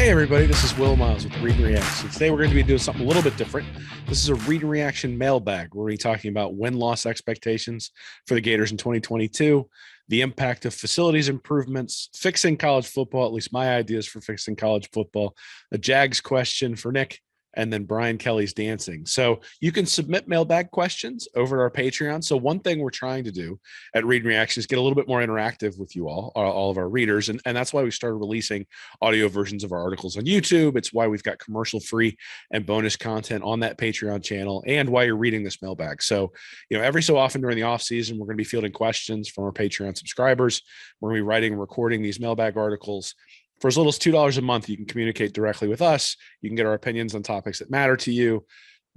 Hey everybody, this is Will Miles with Read and React. So today we're going to be doing something a little bit different. This is a Read and Reaction mailbag. We're going to be talking about win-loss expectations for the Gators in 2022, the impact of facilities improvements, fixing college football, at least my ideas for fixing college football, a Jags question for Nick, and then Brian Kelly's dancing. So you can submit mailbag questions over our Patreon. So one thing we're trying to do at Read and Reaction is get a little bit more interactive with you all of our readers. And that's why we started releasing audio versions of our articles on YouTube. It's why we've got commercial free and bonus content on that Patreon channel, and why you're reading this mailbag. So, every so often during the off season, we're going to be fielding questions from our Patreon subscribers. We're going to be writing and recording these mailbag articles. For as little as $2 a month, you can communicate directly with us. You can get our opinions on topics that matter to you.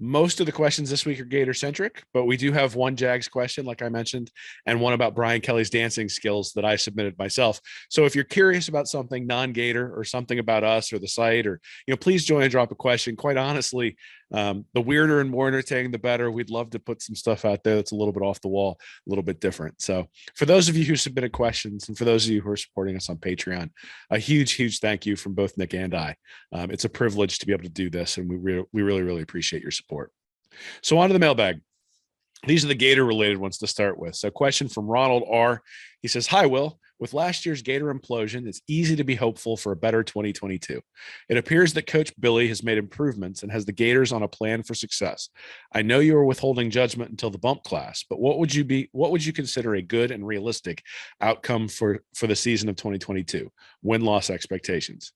Most of the questions this week are Gator centric, but we do have one Jags question, like I mentioned, and one about Brian Kelly's dancing skills that I submitted myself. So if you're curious about something non-Gator or something about us or the site, or, please join and drop a question. Quite honestly, the weirder and more entertaining, the better. We'd love to put some stuff out there that's a little bit off the wall, a little bit different. So for those of you who submitted questions, and for those of you who are supporting us on Patreon, a huge, huge thank you from both Nick and I. It's a privilege to be able to do this, and we really, really appreciate your support. So on to the mailbag. These are the Gator related ones to start with. So question from Ronald R. He says, "Hi, Will. With last year's Gator implosion, it's easy to be hopeful for a better 2022. It appears that Coach Billy has made improvements and has the Gators on a plan for success. I know you are withholding judgment until the bump class, but what would you consider a good and realistic outcome for the season of 2022? Win-loss expectations."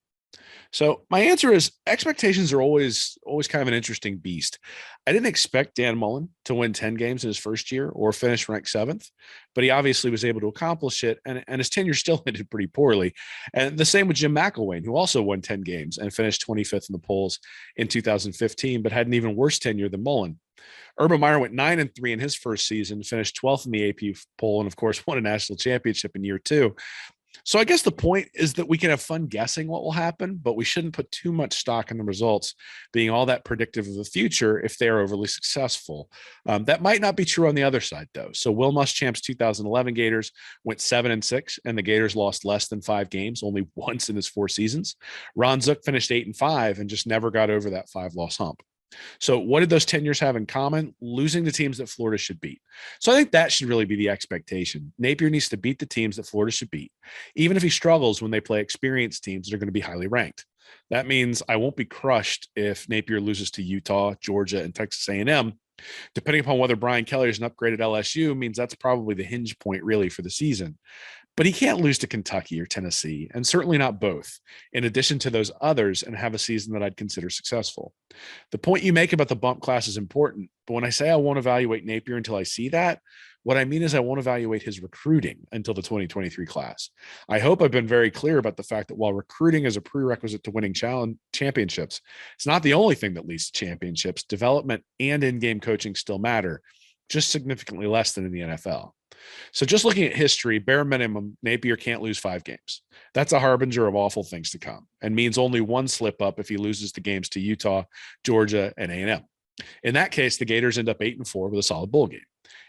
So my answer is expectations are always kind of an interesting beast. I didn't expect Dan Mullen to win 10 games in his first year or finish ranked 7th, but he obviously was able to accomplish it, and his tenure still ended pretty poorly. And the same with Jim McElwain, who also won 10 games and finished 25th in the polls in 2015, but had an even worse tenure than Mullen. Urban Meyer went 9-3 in his first season, finished 12th in the AP poll, and of course won a national championship in year 2. So I guess the point is that we can have fun guessing what will happen, but we shouldn't put too much stock in the results being all that predictive of the future if they are overly successful. That might not be true on the other side, though. So Will Muschamp's 2011 Gators went 7-6, and the Gators lost less than 5 games, only once in his 4 seasons. Ron Zook finished 8-5 and just never got over that 5-loss hump. So what did those tenures have in common? Losing the teams that Florida should beat. So I think that should really be the expectation. Napier needs to beat the teams that Florida should beat, even if he struggles when they play experienced teams that are going to be highly ranked. That means I won't be crushed if Napier loses to Utah, Georgia, and Texas A&M. Depending upon whether Brian Kelly is an upgrade at LSU means that's probably the hinge point really for the season. But he can't lose to Kentucky or Tennessee, and certainly not both, in addition to those others, and have a season that I'd consider successful. The point you make about the bump class is important, but when I say I won't evaluate Napier until I see that, what I mean is I won't evaluate his recruiting until the 2023 class. I hope I've been very clear about the fact that while recruiting is a prerequisite to winning championships, it's not the only thing that leads to championships. Development and in-game coaching still matter, just significantly less than in the NFL. So just looking at history, bare minimum, Napier can't lose 5 games. That's a harbinger of awful things to come, and means only one slip up if he loses the games to Utah, Georgia, and A&M. In that case, the Gators end up 8-4 with a solid bowl game.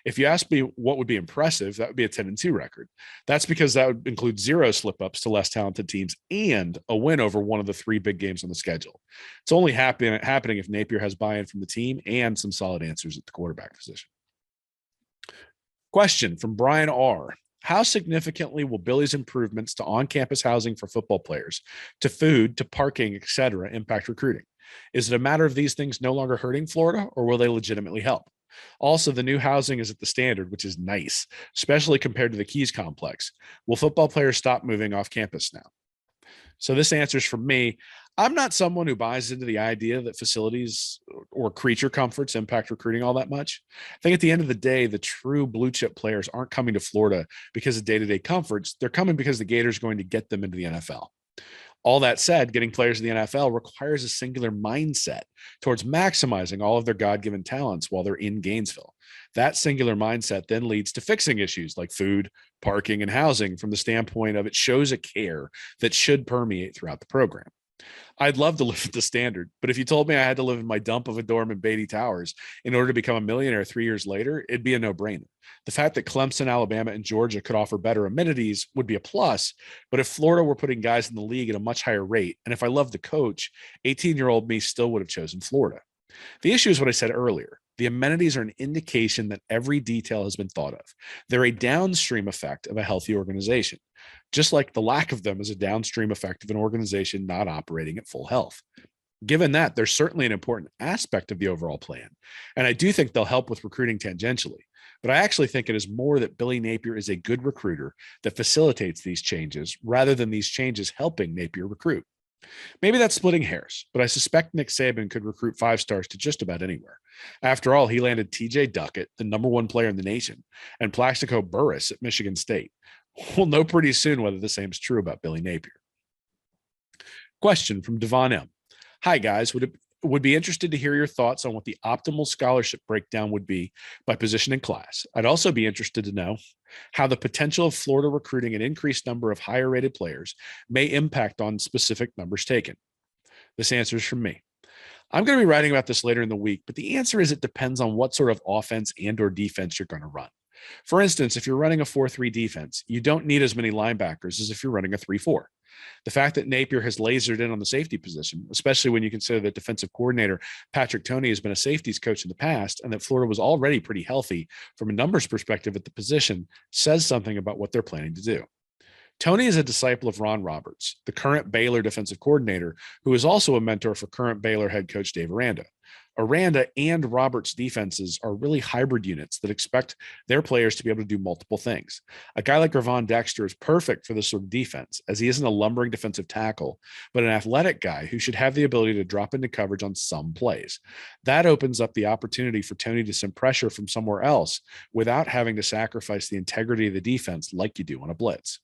If you ask me what would be impressive, that would be a 10-2 record. That's because that would include 0 slip-ups to less talented teams and a win over one of the 3 big games on the schedule. It's only happening if Napier has buy-in from the team and some solid answers at the quarterback position. Question from Brian R. How significantly will Billy's improvements to on-campus housing for football players, to food, to parking, etc., impact recruiting? Is it a matter of these things no longer hurting Florida, or will they legitimately help? Also, the new housing is at the standard, which is nice, especially compared to the Keys complex. Will football players stop moving off campus now? So this answer's from me. I'm not someone who buys into the idea that facilities or creature comforts impact recruiting all that much. I think at the end of the day, the true blue chip players aren't coming to Florida because of day-to-day comforts. They're coming because the Gators are going to get them into the NFL. All that said, getting players in the NFL requires a singular mindset towards maximizing all of their God-given talents while they're in Gainesville. That singular mindset then leads to fixing issues like food, parking, and housing from the standpoint of it shows a care that should permeate throughout the program. I'd love to live at the standard, but if you told me I had to live in my dump of a dorm in Beatty Towers in order to become a millionaire 3 years later, it'd be a no-brainer. The fact that Clemson, Alabama, and Georgia could offer better amenities would be a plus, but if Florida were putting guys in the league at a much higher rate, and if I loved the coach, 18-year-old me still would have chosen Florida. The issue is what I said earlier. The amenities are an indication that every detail has been thought of. They're a downstream effect of a healthy organization, just like the lack of them is a downstream effect of an organization not operating at full health. Given that, they're certainly an important aspect of the overall plan, and I do think they'll help with recruiting tangentially. But I actually think it is more that Billy Napier is a good recruiter that facilitates these changes rather than these changes helping Napier recruit. Maybe that's splitting hairs, but I suspect Nick Saban could recruit 5 stars to just about anywhere. After all, he landed TJ Duckett, the #1 player in the nation, and Plaxico Burress at Michigan State. We'll know pretty soon whether the same is true about Billy Napier. Question from Devon M. Hi, guys. Would be interested to hear your thoughts on what the optimal scholarship breakdown would be by position in class. I'd also be interested to know how the potential of Florida recruiting an increased number of higher rated players may impact on specific numbers taken. This answer is from me. I'm going to be writing about this later in the week, but the answer is it depends on what sort of offense and or defense you're going to run. For instance, if you're running a 4-3 defense, you don't need as many linebackers as if you're running a 3-4. The fact that Napier has lasered in on the safety position, especially when you consider that defensive coordinator Patrick Toney has been a safeties coach in the past, and that Florida was already pretty healthy from a numbers perspective at the position, says something about what they're planning to do. Toney is a disciple of Ron Roberts, the current Baylor defensive coordinator, who is also a mentor for current Baylor head coach Dave Aranda. Aranda and Roberts' defenses are really hybrid units that expect their players to be able to do multiple things. A guy like Ravon Dexter is perfect for this sort of defense, as he isn't a lumbering defensive tackle, but an athletic guy who should have the ability to drop into coverage on some plays. That opens up the opportunity for Toney to send pressure from somewhere else without having to sacrifice the integrity of the defense like you do on a blitz.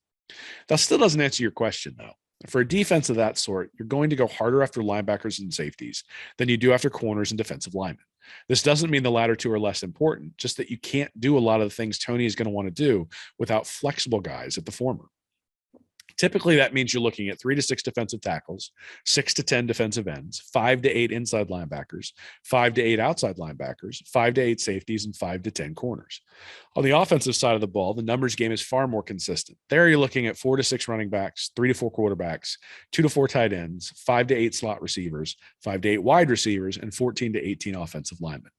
That still doesn't answer your question, though. For a defense of that sort, you're going to go harder after linebackers and safeties than you do after corners and defensive linemen. This doesn't mean the latter two are less important, just that you can't do a lot of the things Toney is going to want to do without flexible guys at the former. Typically, that means you're looking at 3 to 6 defensive tackles, 6 to 10 defensive ends, 5 to 8 inside linebackers, 5 to 8 outside linebackers, 5 to 8 safeties, and 5 to 10 corners. On the offensive side of the ball, the numbers game is far more consistent. There you're looking at 4 to 6 running backs, 3 to 4 quarterbacks, 2 to 4 tight ends, 5 to 8 slot receivers, 5 to 8 wide receivers, and 14 to 18 offensive linemen.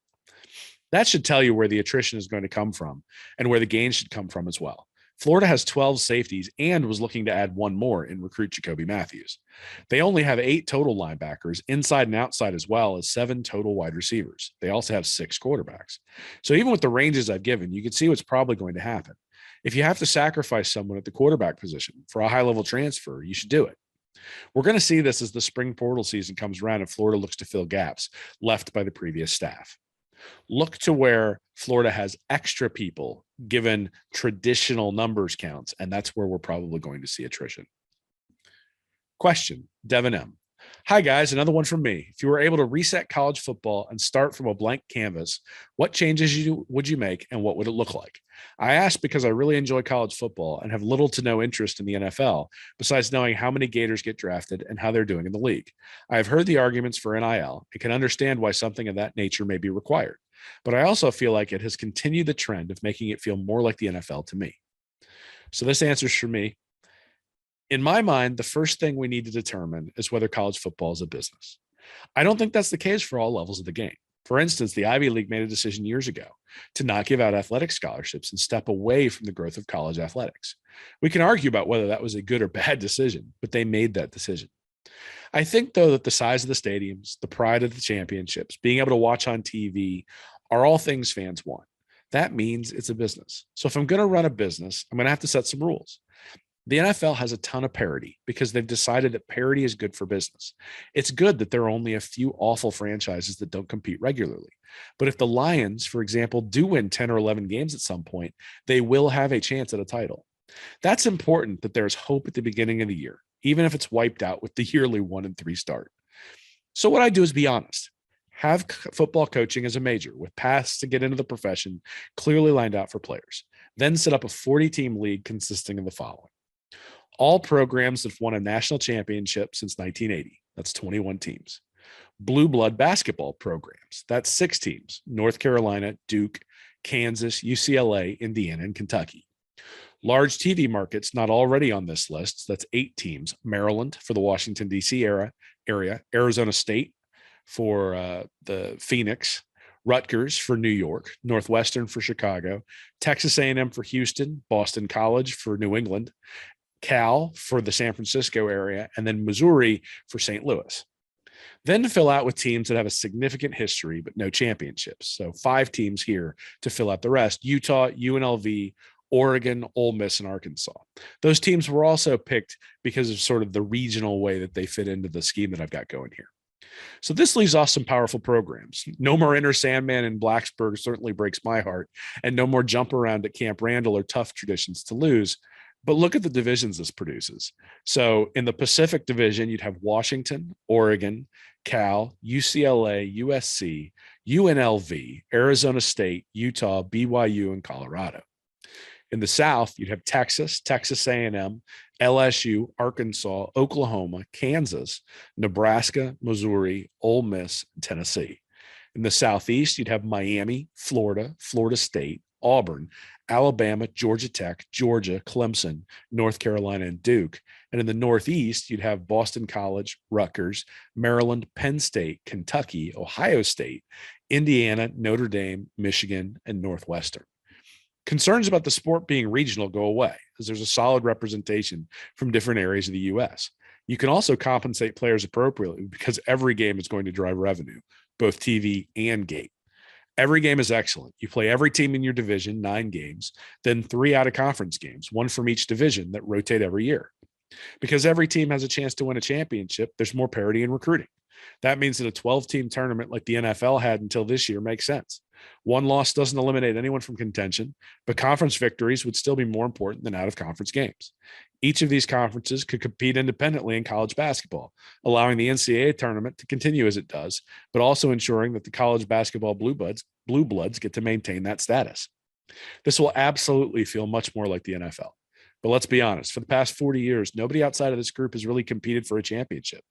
That should tell you where the attrition is going to come from and where the gains should come from as well. Florida has 12 safeties and was looking to add 1 more in recruit Jacoby Matthews. They only have 8 total linebackers, inside and outside, as well as 7 total wide receivers. They also have 6 quarterbacks. So even with the ranges I've given, you can see what's probably going to happen. If you have to sacrifice someone at the quarterback position for a high-level transfer, you should do it. We're going to see this as the spring portal season comes around and Florida looks to fill gaps left by the previous staff. Look to where Florida has extra people given traditional numbers counts, and that's where we're probably going to see attrition. Question, Devin M. Hi, guys. Another one from me. If you were able to reset college football and start from a blank canvas, what changes would you make and what would it look like? I ask because I really enjoy college football and have little to no interest in the NFL, besides knowing how many Gators get drafted and how they're doing in the league. I have heard the arguments for NIL and can understand why something of that nature may be required, but I also feel like it has continued the trend of making it feel more like the NFL to me. So this answer's for me. In my mind, the first thing we need to determine is whether college football is a business. I don't think that's the case for all levels of the game. For instance, the Ivy League made a decision years ago to not give out athletic scholarships and step away from the growth of college athletics. We can argue about whether that was a good or bad decision, but they made that decision. I think, though, that the size of the stadiums, the pride of the championships, being able to watch on TV are all things fans want. That means it's a business. So if I'm going to run a business, I'm going to have to set some rules. The NFL has a ton of parity because they've decided that parity is good for business. It's good that there are only a few awful franchises that don't compete regularly. But if the Lions, for example, do win 10 or 11 games at some point, they will have a chance at a title. That's important, that there's hope at the beginning of the year, even if it's wiped out with the yearly 1-3 start. So what I do is be honest. Have football coaching as a major with paths to get into the profession clearly lined out for players. Then set up a 40-team league consisting of the following. All programs that have won a national championship since 1980. That's 21 teams. Blue blood basketball programs. That's 6 teams: North Carolina, Duke, Kansas, UCLA, Indiana, and Kentucky. Large TV markets not already on this list. That's 8 teams: Maryland for the Washington, D.C. area, Arizona State for the Phoenix, Rutgers for New York, Northwestern for Chicago, Texas A&M for Houston, Boston College for New England, Cal for the San Francisco area, and then Missouri for St. Louis. Then to fill out with teams that have a significant history but no championships. So 5 teams here to fill out the rest: Utah, UNLV, Oregon, Ole Miss, and Arkansas. Those teams were also picked because of sort of the regional way that they fit into the scheme that I've got going here. So this leaves off some powerful programs. No more Inner Sandman in Blacksburg certainly breaks my heart, and no more jump around at Camp Randall or tough traditions to lose. But look at the divisions this produces. So in the Pacific Division, you'd have Washington, Oregon, Cal, UCLA, USC, UNLV, Arizona State, Utah, BYU, and Colorado. In the South, you'd have Texas, Texas A&M, LSU, Arkansas, Oklahoma, Kansas, Nebraska, Missouri, Ole Miss, and Tennessee. In the Southeast, you'd have Miami, Florida, Florida State, Auburn, Alabama, Georgia Tech, Georgia, Clemson, North Carolina, and Duke. And in the Northeast, you'd have Boston College, Rutgers, Maryland, Penn State, Kentucky, Ohio State, Indiana, Notre Dame, Michigan, and Northwestern. Concerns about the sport being regional go away as there's a solid representation from different areas of the U.S. You can also compensate players appropriately because every game is going to drive revenue, both TV and gate. Every game is excellent. You play every team in your division, 9 games, then 3 out-of-conference games, 1 from each division that rotate every year. Because every team has a chance to win a championship, there's more parity in recruiting. That means that a 12-team tournament like the NFL had until this year makes sense. One loss doesn't eliminate anyone from contention, but conference victories would still be more important than out-of-conference games. Each of these conferences could compete independently in college basketball, allowing the NCAA tournament to continue as it does, but also ensuring that the college basketball blue bloods get to maintain that status. This will absolutely feel much more like the NFL. But let's be honest, for the past 40 years, nobody outside of this group has really competed for a championship.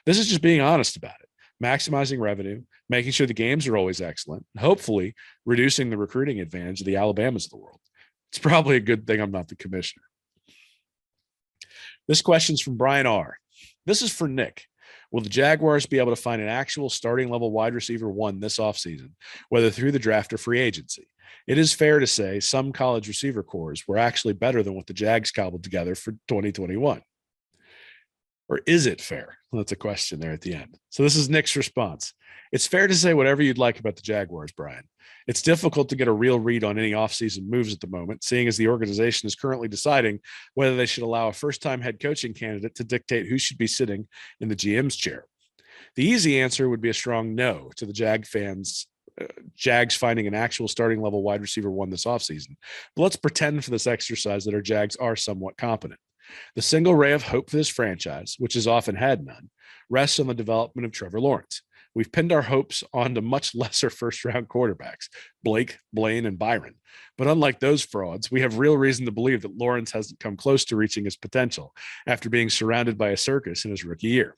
This is just being honest about it, maximizing revenue, making sure the games are always excellent, and hopefully reducing the recruiting advantage of the Alabamas of the world. It's probably a good thing I'm not the commissioner. This question's from Brian R. This is for Nick. Will the Jaguars be able to find an actual starting level wide receiver 1 this offseason, whether through the draft or free agency? It is fair to say some college receiver cores were actually better than what the Jags cobbled together for 2021. Or is it fair? Well, that's a question there at the end. So this is Nick's response. It's fair to say whatever you'd like about the Jaguars, Brian. It's difficult to get a real read on any offseason moves at the moment, seeing as the organization is currently deciding whether they should allow a first-time head coaching candidate to dictate who should be sitting in the GM's chair. The easy answer would be a strong no to the Jags finding an actual starting level wide receiver 1 this offseason. But let's pretend for this exercise that our Jags are somewhat competent. The single ray of hope for this franchise, which has often had none, rests on the development of Trevor Lawrence. We've pinned our hopes onto much lesser first-round quarterbacks, Blake, Blaine, and Byron. But unlike those frauds, we have real reason to believe that Lawrence hasn't come close to reaching his potential after being surrounded by a circus in his rookie year.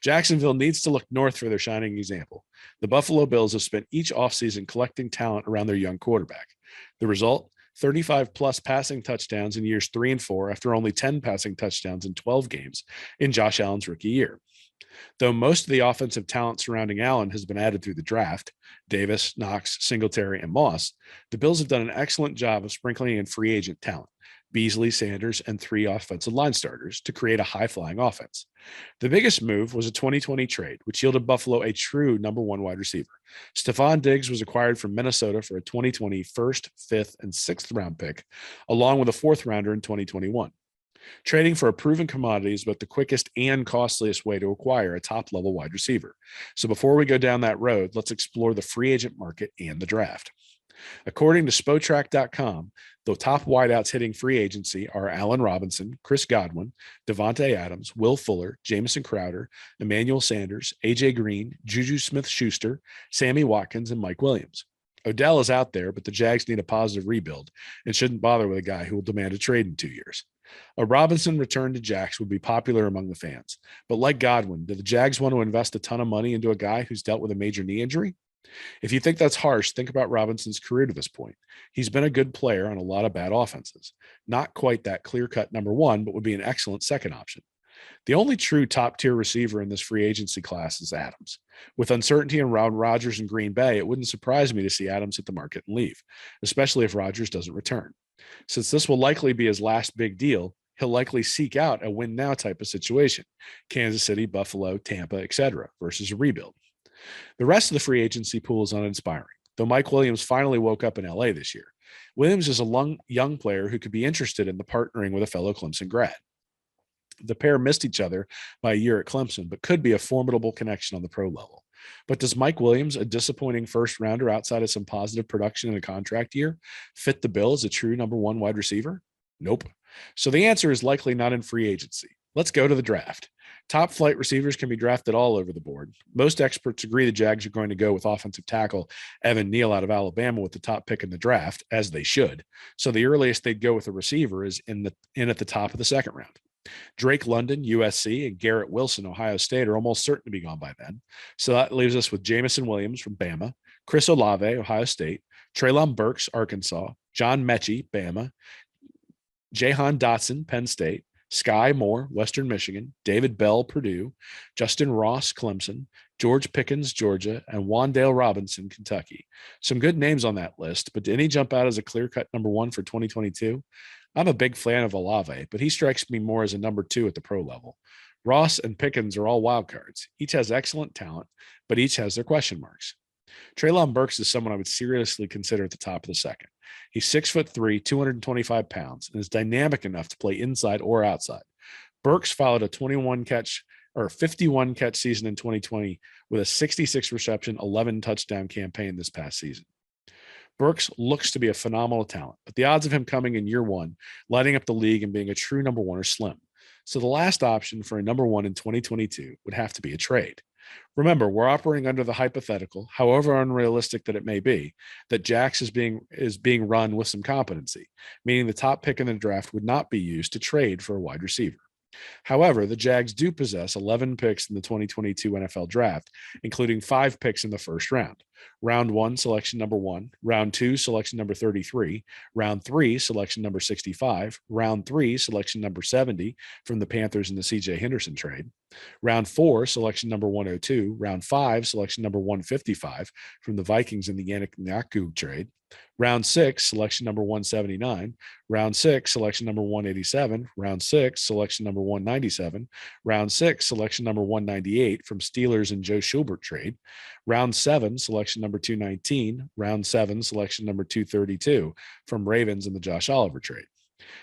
Jacksonville needs to look north for their shining example. The Buffalo Bills have spent each offseason collecting talent around their young quarterback. The result? 35-plus passing touchdowns in years 3 and 4 after only 10 passing touchdowns in 12 games in Josh Allen's rookie year. Though most of the offensive talent surrounding Allen has been added through the draft, Davis, Knox, Singletary, and Moss, the Bills have done an excellent job of sprinkling in free agent talent, Beasley, Sanders, and 3 offensive line starters to create a high-flying offense. The biggest move was a 2020 trade, which yielded Buffalo a true number 1 wide receiver. Stephon Diggs was acquired from Minnesota for a 2020 first, 5th, and 6th round pick, along with a 4th rounder in 2021. Trading for a proven commodity is both the quickest and costliest way to acquire a top-level wide receiver. So before we go down that road, let's explore the free agent market and the draft. According to Spotrac.com, the top wideouts hitting free agency are Allen Robinson, Chris Godwin, Devontae Adams, Will Fuller, Jamison Crowder, Emmanuel Sanders, A.J. Green, Juju Smith-Schuster, Sammy Watkins, and Mike Williams. Odell is out there, but the Jags need a positive rebuild and shouldn't bother with a guy who will demand a trade in 2 years. A Robinson return to Jax would be popular among the fans. But like Godwin, do the Jags want to invest a ton of money into a guy who's dealt with a major knee injury? If you think that's harsh, think about Robinson's career to this point. He's been a good player on a lot of bad offenses. Not quite that clear-cut number one, but would be an excellent second option. The only true top-tier receiver in this free agency class is Adams. With uncertainty around Rodgers and Green Bay, it wouldn't surprise me to see Adams hit the market and leave, especially if Rodgers doesn't return. Since this will likely be his last big deal, he'll likely seek out a win-now type of situation, Kansas City, Buffalo, Tampa, etc., versus a rebuild. The rest of the free agency pool is uninspiring, though Mike Williams finally woke up in LA this year. Williams is a young player who could be interested in the partnering with a fellow Clemson grad. The pair missed each other by a year at Clemson, but could be a formidable connection on the pro level. But does Mike Williams, a disappointing first rounder outside of some positive production in a contract year, fit the bill as a true number one wide receiver? Nope. So the answer is likely not in free agency. Let's go to the draft. Top flight receivers can be drafted all over the board. Most experts agree the Jags are going to go with offensive tackle Evan Neal out of Alabama with the top pick in the draft, as they should. So the earliest they'd go with a receiver is in at the top of the second round. Drake London, USC, and Garrett Wilson, Ohio State, are almost certain to be gone by then. So that leaves us with Jamison Williams from Bama, Chris Olave, Ohio State, Treylon Burks, Arkansas, John Mechie, Bama, Jahan Dotson, Penn State, Sky Moore, Western Michigan, David Bell, Purdue, Justin Ross, Clemson, George Pickens, Georgia, and Wan'Dale Robinson, Kentucky. Some good names on that list, but did any jump out as a clear-cut number one for 2022? I'm a big fan of Olave, but he strikes me more as a number two at the pro level. Ross and Pickens are all wild cards. Each has excellent talent, but each has their question marks. Treylon Burks is someone I would seriously consider at the top of the second. He's 6'3", 225 pounds, and is dynamic enough to play inside or outside. Burks followed a 51 catch season in 2020 with a 66 reception, 11 touchdown campaign this past season. Burks looks to be a phenomenal talent, but the odds of him coming in year one, lighting up the league and being a true number one are slim. So the last option for a number one in 2022 would have to be a trade. Remember, we're operating under the hypothetical, however unrealistic that it may be, that Jax is being run with some competency, meaning the top pick in the draft would not be used to trade for a wide receiver. However, the Jags do possess 11 picks in the 2022 NFL draft, including 5 picks in the first round. Round 1, selection number 1. Round 2, selection number 33. Round 3, selection number 65. Round 3, selection number 70 from the Panthers in the C.J. Henderson trade. Round 4, selection number 102. Round 5, selection number 155 from the Vikings in the Yannick Ngakoue trade. Round 6, selection number 179. Round 6, selection number 187. Round 6, selection number 197. Round 6, selection number 198 from Steelers and Joe Schubert trade. Round 7, selection number 219. Round 7, selection number 232 from Ravens in the Josh Oliver trade.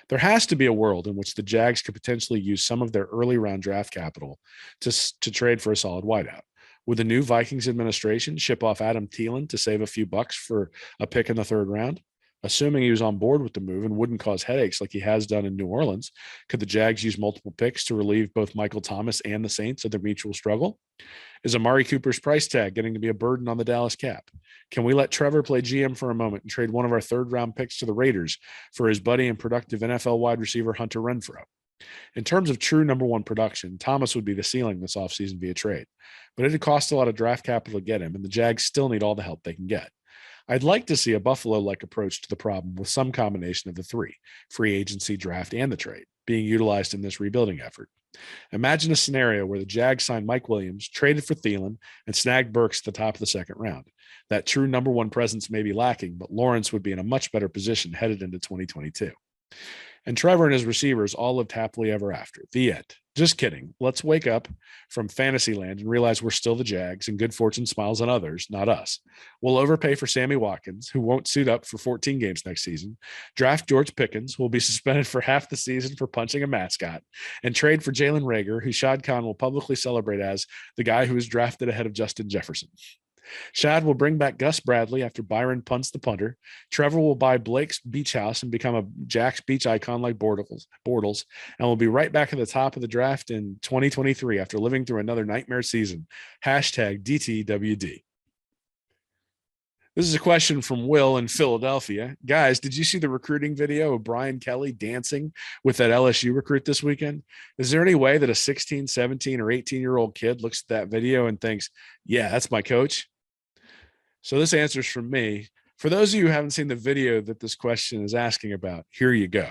There has to be a world in which the Jags could potentially use some of their early round draft capital to trade for a solid wideout. Would the new Vikings administration ship off Adam Thielen to save a few bucks for a pick in the third round? Assuming he was on board with the move and wouldn't cause headaches like he has done in New Orleans, could the Jags use multiple picks to relieve both Michael Thomas and the Saints of their mutual struggle? Is Amari Cooper's price tag getting to be a burden on the Dallas cap? Can we let Trevor play GM for a moment and trade one of our third-round picks to the Raiders for his buddy and productive NFL wide receiver Hunter Renfrow? In terms of true number one production, Thomas would be the ceiling this offseason via trade, but it'd cost a lot of draft capital to get him, and the Jags still need all the help they can get. I'd like to see a Buffalo-like approach to the problem with some combination of the three, free agency, draft, and the trade, being utilized in this rebuilding effort. Imagine a scenario where the Jags signed Mike Williams, traded for Thielen, and snagged Burks at the top of the second round. That true number one presence may be lacking, but Lawrence would be in a much better position headed into 2022. And Trevor and his receivers all lived happily ever after. The end. Just kidding. Let's wake up from fantasy land and realize we're still the Jags and good fortune smiles on others, not us. We'll overpay for Sammy Watkins, who won't suit up for 14 games next season, draft George Pickens, who will be suspended for half the season for punching a mascot, and trade for Jalen Reagor, who Shad Khan will publicly celebrate as the guy who was drafted ahead of Justin Jefferson. Shad will bring back Gus Bradley after Byron punts the punter. Trevor will buy Blake's beach house and become a Jack's beach icon like Bortles, and will be right back at the top of the draft in 2023 after living through another nightmare season. #DTWD. This is a question from Will in Philadelphia. Guys, did you see the recruiting video of Brian Kelly dancing with that LSU recruit this weekend? Is there any way that a 16, 17, or 18-year-old kid looks at that video and thinks, yeah, that's my coach? So this answer's from me. For those of you who haven't seen the video that this question is asking about, here you go.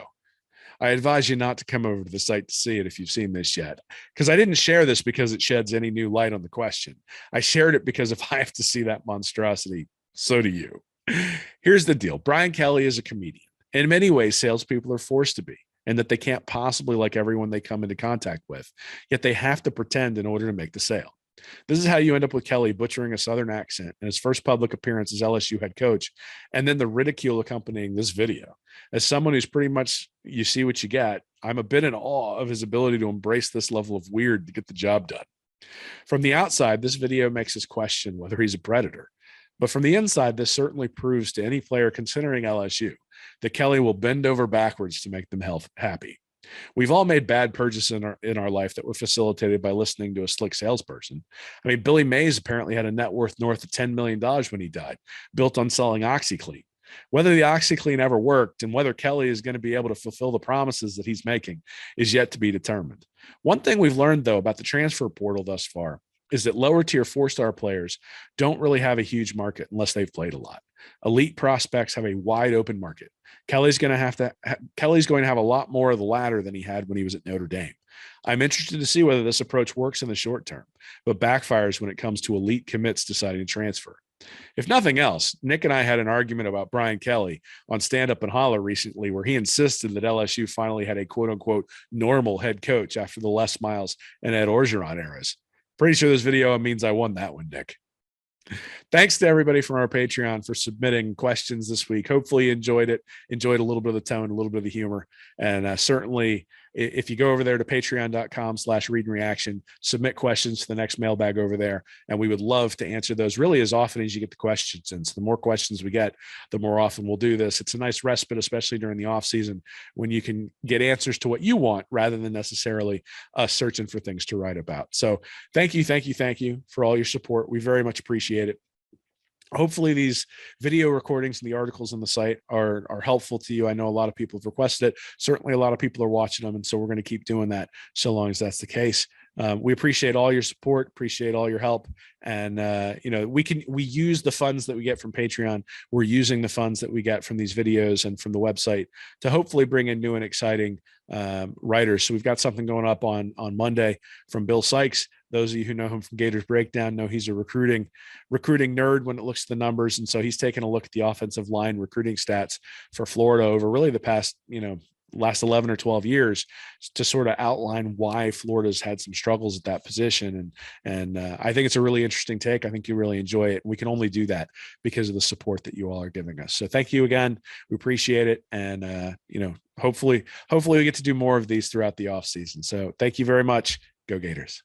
I advise you not to come over to the site to see it if you've seen this yet, because I didn't share this because it sheds any new light on the question. I shared it because if I have to see that monstrosity, so do you. Here's the deal. Brian Kelly is a comedian. In many ways, salespeople are forced to be, and that they can't possibly like everyone they come into contact with, yet they have to pretend in order to make the sale. This is how you end up with Kelly butchering a Southern accent in his first public appearance as LSU head coach, and then the ridicule accompanying this video. As someone who's pretty much, you see what you get, I'm a bit in awe of his ability to embrace this level of weird to get the job done. From the outside, this video makes us question whether he's a predator. But from the inside, this certainly proves to any player considering LSU that Kelly will bend over backwards to make them happy. We've all made bad purchases in our life that were facilitated by listening to a slick salesperson. I mean, Billy Mays apparently had a net worth north of $10 million when he died, built on selling OxyClean. Whether the OxyClean ever worked and whether Kelly is going to be able to fulfill the promises that he's making is yet to be determined. One thing we've learned, though, about the transfer portal thus far is that lower tier 4-star players don't really have a huge market unless they've played a lot. Elite prospects have a wide open market. Kelly's going to have a lot more of the latter than he had when he was at Notre Dame. I'm interested to see whether this approach works in the short term, but backfires when it comes to elite commits deciding to transfer. If nothing else, Nick and I had an argument about Brian Kelly on Stand Up and Holler recently, where he insisted that LSU finally had a quote unquote normal head coach after the Les Miles and Ed Orgeron eras. Pretty sure this video means I won that one, Nick. Thanks to everybody from our Patreon for submitting questions this week. Hopefully you enjoyed it, enjoyed a little bit of the tone, a little bit of the humor. And certainly if you go over there to patreon.com/readandreaction, submit questions to the next mailbag over there. And we would love to answer those really as often as you get the questions in. So the more questions we get, the more often we'll do this. It's a nice respite, especially during the off season, when you can get answers to what you want rather than necessarily us searching for things to write about. So thank you for all your support. We very much appreciate it. Hopefully these video recordings and the articles on the site are helpful to you. I know a lot of people have requested it. Certainly a lot of people are watching them. And so we're going to keep doing that so long as that's the case. We appreciate all your support, appreciate all your help. And, we use the funds that we get from Patreon. We're using the funds that we get from these videos and from the website to hopefully bring in new and exciting writers. So we've got something going up on Monday from Bill Sykes. Those of you who know him from Gators Breakdown know he's a recruiting nerd when it looks at the numbers. And so he's taken a look at the offensive line recruiting stats for Florida over really the past, last 11 or 12 years to sort of outline why Florida's had some struggles at that position. And I think it's a really interesting take. I think you really enjoy it. We can only do that because of the support that you all are giving us. So thank you again. We appreciate it. And, hopefully we get to do more of these throughout the off season. So thank you very much. Go Gators.